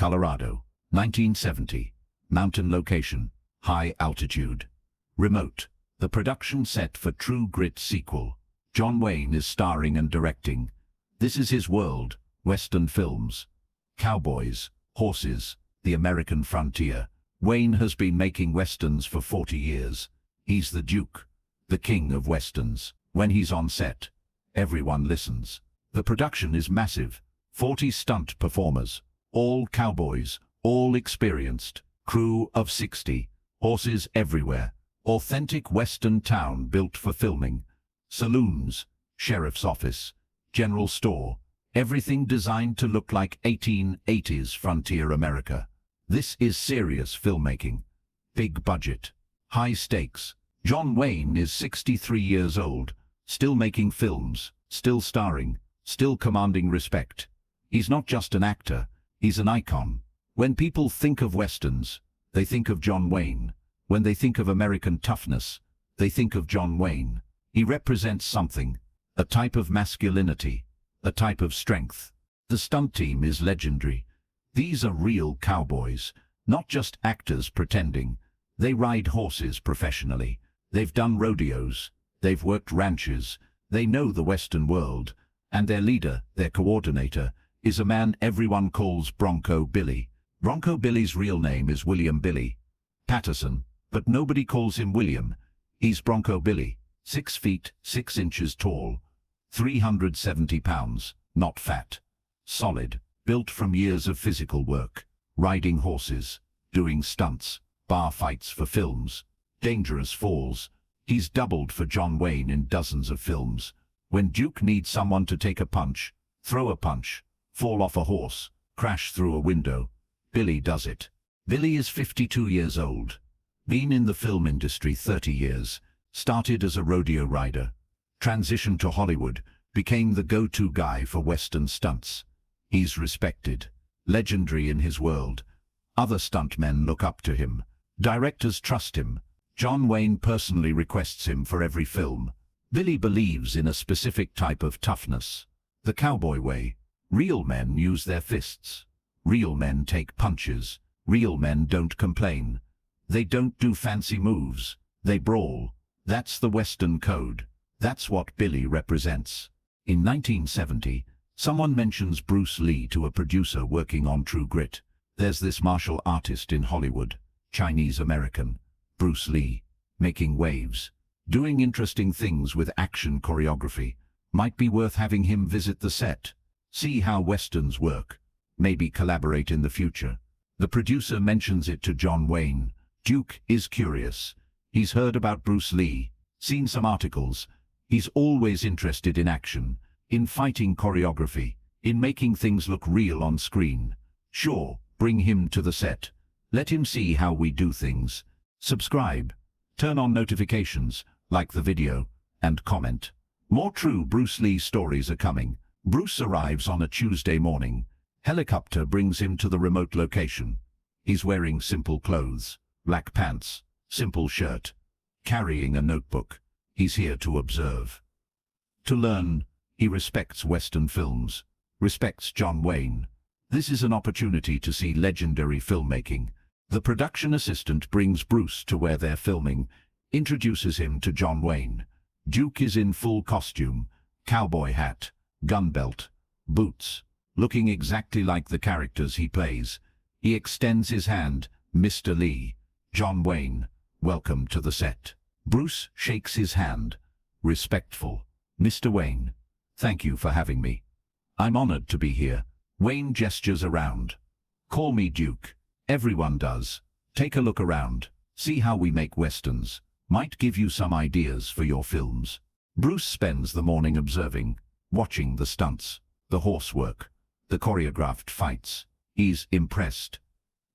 Colorado, 1970. Mountain location, high altitude. Remote, the production set for True Grit sequel. John Wayne is starring and directing. This is his world, Western films. Cowboys, horses, the American frontier. Wayne has been making Westerns for 40 years. He's the Duke, the king of Westerns. When he's on set, everyone listens. The production is massive. 40 stunt performers, all cowboys, all experienced. Crew of 60, horses everywhere. Authentic Western town built for filming. Saloons, sheriff's office, general store. Everything designed to look like 1880s frontier America. This is serious filmmaking. Big budget. High stakes. John Wayne is 63 years old, still making films, still starring, still commanding respect. He's not just an actor, he's an icon. When people think of Westerns, they think of John Wayne. When they think of American toughness, they think of John Wayne. He represents something, a type of masculinity, a type of strength. The stunt team is legendary. These are real cowboys, not just actors pretending. They ride horses professionally. They've done rodeos. They've worked ranches. They know the Western world. And their leader, their coordinator, is a man everyone calls Bronco Billy. Bronco Billy's real name is William Billy Patterson, but nobody calls him William. He's Bronco Billy, 6 feet, 6 inches tall, 370 pounds, not fat. Solid, built from years of physical work, riding horses, doing stunts, bar fights for films, dangerous falls. He's doubled for John Wayne in dozens of films. When Duke needs someone to take a punch, throw a punch, fall off a horse, crash through a window, Billy does it. Billy is 52 years old. Been in the film industry 30 years. Started as a rodeo rider. Transitioned to Hollywood. Became the go-to guy for Western stunts. He's respected. Legendary in his world. Other stuntmen look up to him. Directors trust him. John Wayne personally requests him for every film. Billy believes in a specific type of toughness. The cowboy way. Real men use their fists. Real men take punches. Real men don't complain. They don't do fancy moves. They brawl. That's the Western code. That's what Billy represents. In 1970, someone mentions Bruce Lee to a producer working on True Grit. There's this martial artist in Hollywood, Chinese-American, Bruce Lee, making waves, doing interesting things with action choreography. Might be worth having him visit the set, see how Westerns work, maybe collaborate in the future. The producer mentions it to John Wayne. Duke is curious. He's heard about Bruce Lee, seen some articles. He's always interested in action, in fighting choreography, in making things look real on screen. Sure, bring him to the set. Let him see how we do things. Subscribe, turn on notifications, like the video, and comment. More true Bruce Lee stories are coming. Bruce arrives on a Tuesday morning. Helicopter brings him to the remote location. He's wearing simple clothes, black pants, simple shirt, carrying a notebook. He's here to observe, to learn. He respects Western films, respects John Wayne. This is an opportunity to see legendary filmmaking. The production assistant brings Bruce to where they're filming, introduces him to John Wayne. Duke is in full costume, cowboy hat, gun belt, boots, looking exactly like the characters he plays. He extends his hand. Mr. Lee, John Wayne, welcome to the set. Bruce shakes his hand. Respectful. Mr. Wayne, thank you for having me. I'm honored to be here. Wayne gestures around. Call me Duke. Everyone does. Take a look around. See how we make Westerns. Might give you some ideas for your films. Bruce spends the morning observing, watching the stunts, the horse work, the choreographed fights. He's impressed.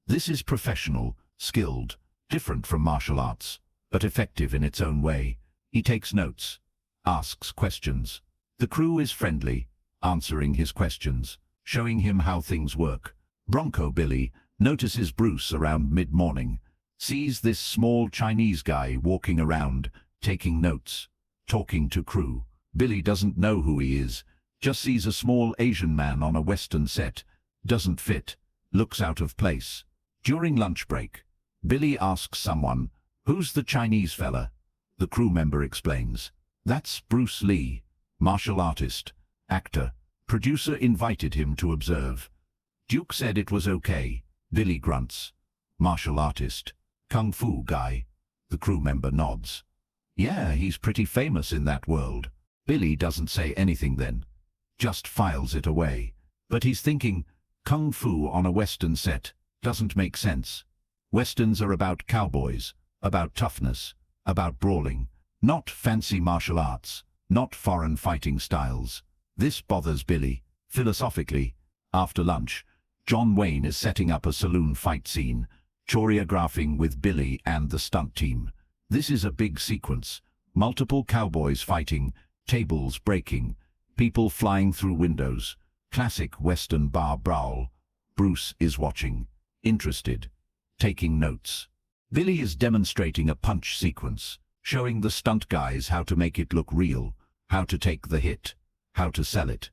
This is professional, skilled, different from martial arts, but effective in its own way. He takes notes, asks questions. The crew is friendly, answering his questions, showing him how things work. Bronco Billy notices Bruce around mid-morning, sees this small Chinese guy walking around, taking notes, talking to crew. Billy doesn't know who he is, just sees a small Asian man on a Western set. Doesn't fit. looks out of place. During lunch break, Billy asks someone, "Who's the Chinese fella?" The crew member explains, "That's Bruce Lee, martial artist, actor. Producer invited him to observe. Duke said it was okay." Billy grunts. "Martial artist, kung fu guy." The crew member nods. "Yeah, he's pretty famous in that world." Billy doesn't say anything then, just files it away. But he's thinking, kung fu on a Western set doesn't make sense. Westerns are about cowboys, about toughness, about brawling, not fancy martial arts, not foreign fighting styles. This bothers Billy. Philosophically, after lunch, John Wayne is setting up a saloon fight scene, choreographing with Billy and the stunt team. This is a big sequence. Multiple cowboys fighting, tables breaking, people flying through windows. Classic Western bar brawl. Bruce is watching, interested, taking notes. Billy is demonstrating a punch sequence, showing the stunt guys how to make it look real, how to take the hit, how to sell it.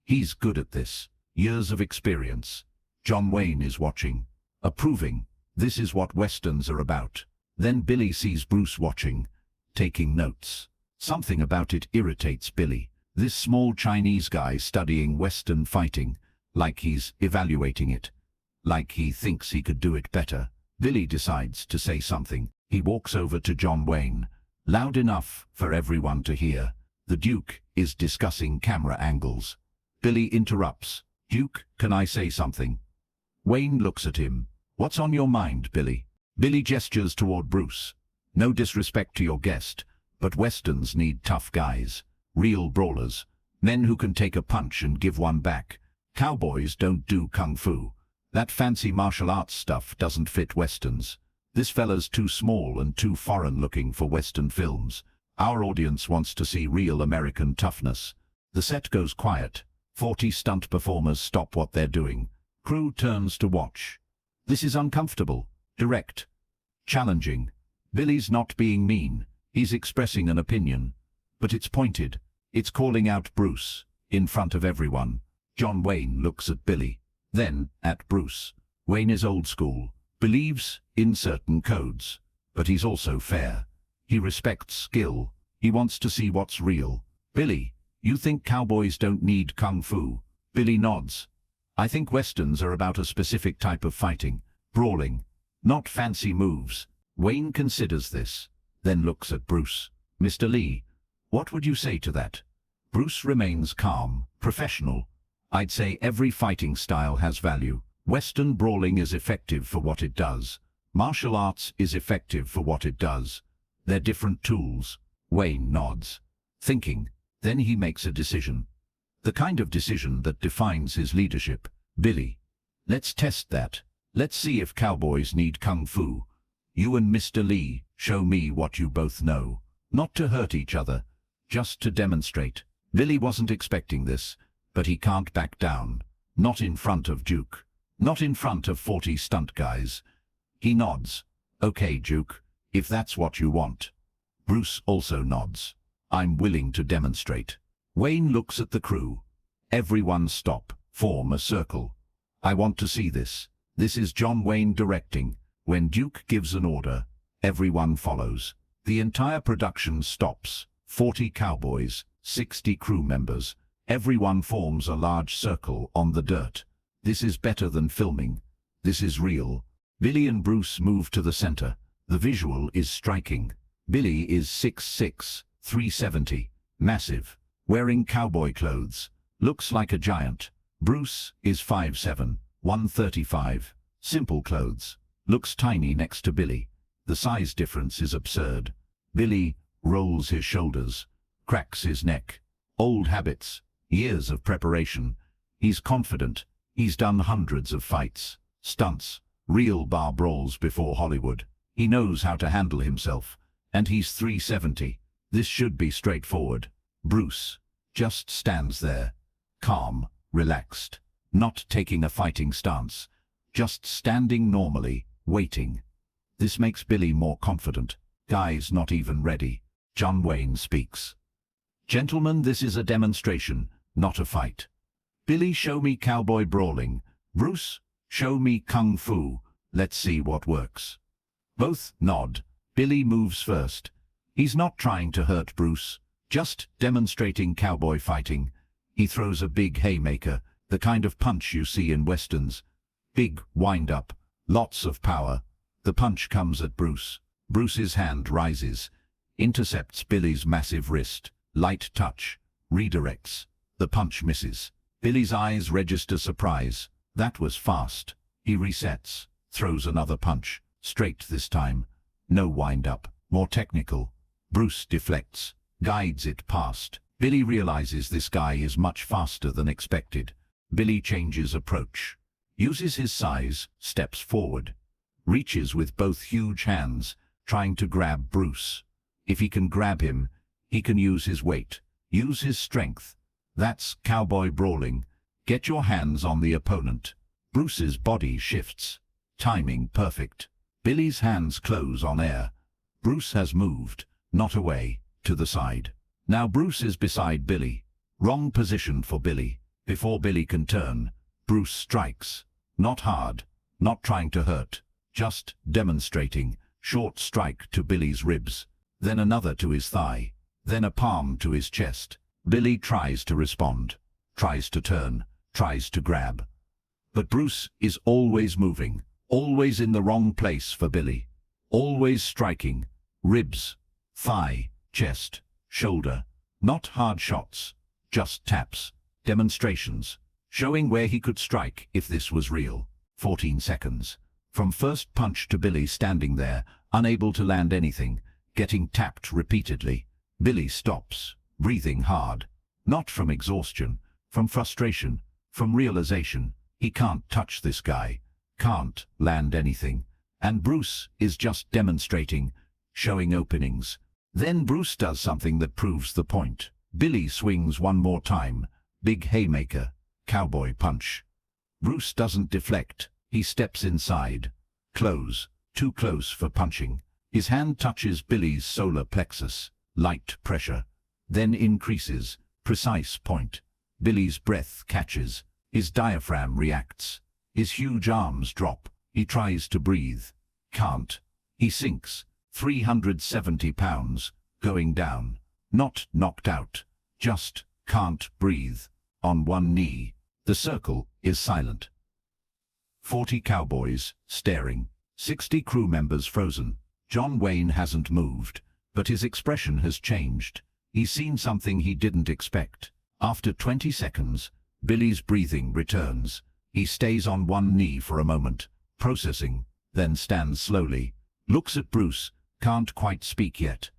He's good at this. Years of experience. John Wayne is watching, approving. This is what Westerns are about. Then Billy sees Bruce watching, taking notes. Something about it irritates Billy. This small Chinese guy studying Western fighting, like he's evaluating it, like he thinks he could do it better. Billy decides to say something. He walks over to John Wayne, loud enough for everyone to hear. The Duke is discussing camera angles. Billy interrupts. "Duke, can I say something?" Wayne looks at him. "What's on your mind, Billy?" Billy gestures toward Bruce. "No disrespect to your guest, but Westerns need tough guys. Real brawlers. Men who can take a punch and give one back. Cowboys don't do kung fu. That fancy martial arts stuff doesn't fit Westerns. This fella's too small and too foreign looking for Western films. Our audience wants to see real American toughness." The set goes quiet. 40 stunt performers stop what they're doing. Crew turns to watch. This is uncomfortable, direct, challenging. Billy's not being mean. He's expressing an opinion. But it's pointed. It's calling out Bruce, in front of everyone. John Wayne looks at Billy, then at Bruce. Wayne is old school, believes in certain codes, but he's also fair. He respects skill. He wants to see what's real. "Billy, you think cowboys don't need kung fu?" Billy nods. "I think Westerns are about a specific type of fighting, brawling, not fancy moves." Wayne considers this, then looks at Bruce. "Mr. Lee, what would you say to that?" Bruce remains calm, professional. "I'd say every fighting style has value. Western brawling is effective for what it does. Martial arts is effective for what it does. They're different tools." Wayne nods, thinking. Then he makes a decision. The kind of decision that defines his leadership. "Billy, let's test that. Let's see if cowboys need kung fu. You and Mr. Lee, show me what you both know. Not to hurt each other, just to demonstrate." Billy wasn't expecting this, but he can't back down. Not in front of Duke. Not in front of 40 stunt guys. He nods. "Okay, Duke, if that's what you want." Bruce also nods. "I'm willing to demonstrate." Wayne looks at the crew. Everyone stop, form a circle. "I want to see this." This is John Wayne directing. When Duke gives an order, everyone follows. The entire production stops. 40 cowboys, 60 crew members. Everyone forms a large circle on the dirt. This is better than filming. This is real. Billy and Bruce move to the center. The visual is striking. Billy is 6'6", 370, massive, wearing cowboy clothes, looks like a giant. Bruce is 5'7", 135, simple clothes, looks tiny next to Billy. The size difference is absurd. Billy rolls his shoulders, cracks his neck. Old habits, years of preparation. He's confident. He's done hundreds of fights, stunts, real bar brawls before Hollywood. He knows how to handle himself. And he's 370. This should be straightforward. Bruce just stands there, calm, relaxed, not taking a fighting stance, just standing normally, waiting. This makes Billy more confident. Guy's not even ready. John Wayne speaks. "Gentlemen, this is a demonstration, not a fight." "Billy, show me cowboy brawling." "Bruce, Show me kung fu, let's see what works. Both nod. Billy moves first. He's not trying to hurt Bruce, just demonstrating cowboy fighting. He throws a big haymaker, the kind of punch you see in westerns. Big wind-up, lots of power. The punch comes at Bruce. Bruce's hand rises, intercepts Billy's massive wrist. Light touch, redirects. The punch misses. Billy's eyes register surprise. That was fast. He resets, throws another punch, straight this time. No wind-up, more technical. Bruce deflects, guides it past. Billy realizes this guy is much faster than expected. Billy changes approach, uses his size, steps forward, reaches with both huge hands, trying to grab Bruce. If he can grab him, he can use his weight, use his strength. That's cowboy brawling. Get your hands on the opponent. Bruce's body shifts, timing perfect. Billy's hands close on air. Bruce has moved, not away, to the side. Now Bruce is beside Billy. Wrong position for Billy. Before Billy can turn, Bruce strikes. Not hard, not trying to hurt, just demonstrating. Short strike to Billy's ribs, then another to his thigh, then a palm to his chest. Billy tries to respond, tries to turn, tries to grab. But Bruce is always moving, always in the wrong place for Billy. Always striking. Ribs, thigh, chest, shoulder. Not hard shots, just taps, demonstrations, showing where he could strike if this was real. 14 seconds. From first punch to Billy standing there, unable to land anything, getting tapped repeatedly. Billy stops, breathing hard. Not from exhaustion, from frustration, from realization. He can't touch this guy, can't land anything. And Bruce is just demonstrating, showing openings. Then Bruce does something that proves the point. Billy swings one more time. Big haymaker, cowboy punch. Bruce doesn't deflect. He steps inside. Close, too close for punching. His hand touches Billy's solar plexus. Light pressure. Then increases. Precise point. Billy's breath catches. His diaphragm reacts. His huge arms drop. He tries to breathe. Can't. He sinks. 370 pounds. Going down. Not knocked out. Just can't breathe. On one knee. The circle is silent. 40 cowboys, staring. 60 crew members frozen. John Wayne hasn't moved, but his expression has changed. He's seen something he didn't expect. After 20 seconds, Billy's breathing returns. He stays on one knee for a moment, processing, then stands slowly. Looks at Bruce, can't quite speak yet.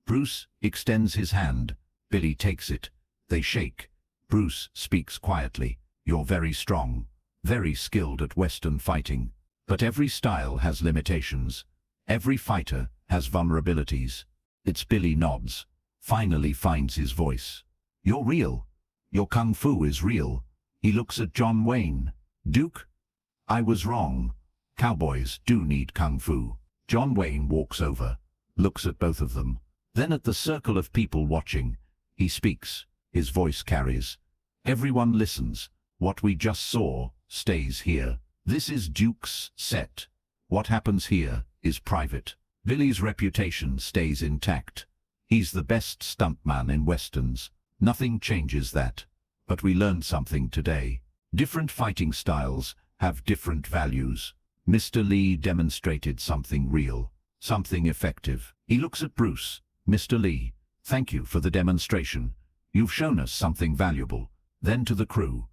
Bruce extends his hand. Billy takes it. They shake. Bruce speaks quietly. You're very strong, very skilled at Western fighting. But every style has limitations. Every fighter has vulnerabilities. It's Billy nods. Finally finds his voice. You're real. Your kung fu is real. He looks at John Wayne. Duke? I was wrong. Cowboys do need kung fu. John Wayne walks over, looks at both of them, then at the circle of people watching. He speaks. His voice carries. Everyone listens. What we just saw stays here. This is Duke's set. What happens here is private. Billy's reputation stays intact. He's the best stuntman in westerns. Nothing changes that. But we learned something today. Different fighting styles have different values. Mr. Lee demonstrated something real, something effective. He looks at Bruce. Mr. Lee, thank you for the demonstration. You've shown us something valuable. Then to the crew.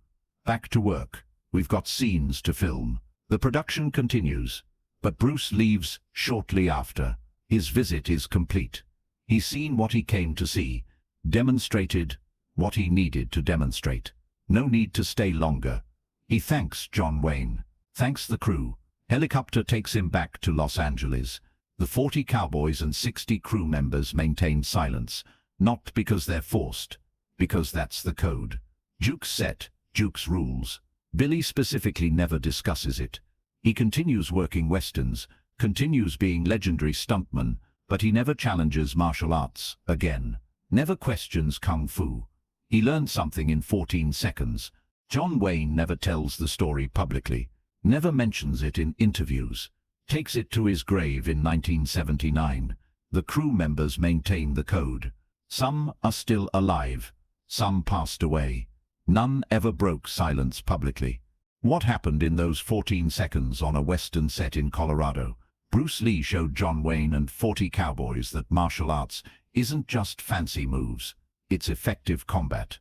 Back to work. We've got scenes to film. The production continues. But Bruce leaves shortly after. His visit is complete. He's seen what he came to see. Demonstrated what he needed to demonstrate. No need to stay longer. He thanks John Wayne. Thanks the crew. Helicopter takes him back to Los Angeles. The 40 cowboys and 60 crew members maintain silence. Not because they're forced. Because that's the code. Duke's set, Duke's rules. Billy specifically never discusses it. He continues working westerns, continues being legendary stuntman, but he never challenges martial arts again. Never questions kung fu. He learned something in 14 seconds. John Wayne never tells the story publicly. never mentions it in interviews, takes it to his grave in 1979. The crew members maintain the code. Some are still alive, some passed away. None ever broke silence publicly. What happened in those 14 seconds on a Western set in Colorado? Bruce Lee showed John Wayne and 40 cowboys that martial arts isn't just fancy moves, it's effective combat.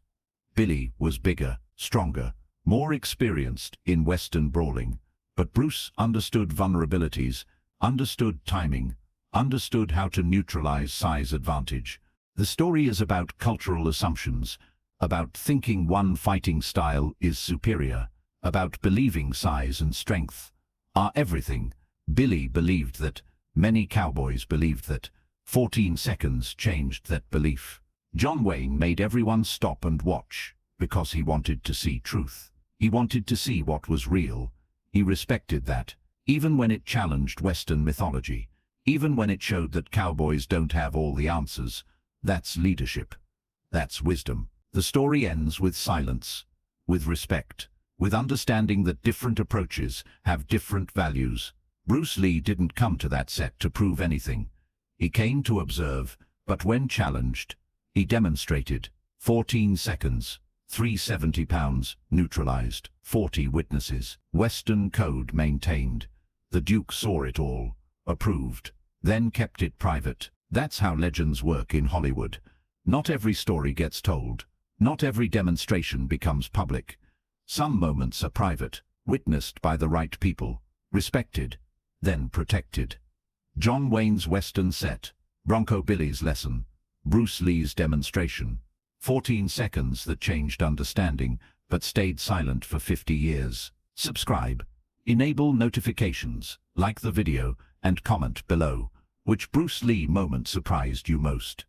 Billy was bigger, stronger, more experienced in Western brawling, but Bruce understood vulnerabilities, understood timing, understood how to neutralize size advantage. The story is about cultural assumptions, about thinking one fighting style is superior, about believing size and strength are everything. Billy believed that, many cowboys believed that, 14 seconds changed that belief. John Wayne made everyone stop and watch, because he wanted to see truth. He wanted to see what was real. He respected that, even when it challenged Western mythology, even when it showed that cowboys don't have all the answers. That's leadership. That's wisdom. The story ends with silence, with respect, with understanding that different approaches have different values. Bruce Lee didn't come to that set to prove anything. He came to observe, but when challenged, he demonstrated. 14 seconds, 370 pounds, neutralized, 40 witnesses, Western code maintained. The Duke saw it all, approved, then kept it private. That's how legends work in Hollywood. Not every story gets told. Not every demonstration becomes public. Some moments are private, witnessed by the right people, respected, then protected. John Wayne's Western set, Bronco Billy's lesson, Bruce Lee's demonstration. 14 seconds that changed understanding, but stayed silent for 50 years. Subscribe, enable notifications, like the video, and comment below. Which Bruce Lee moment surprised you most?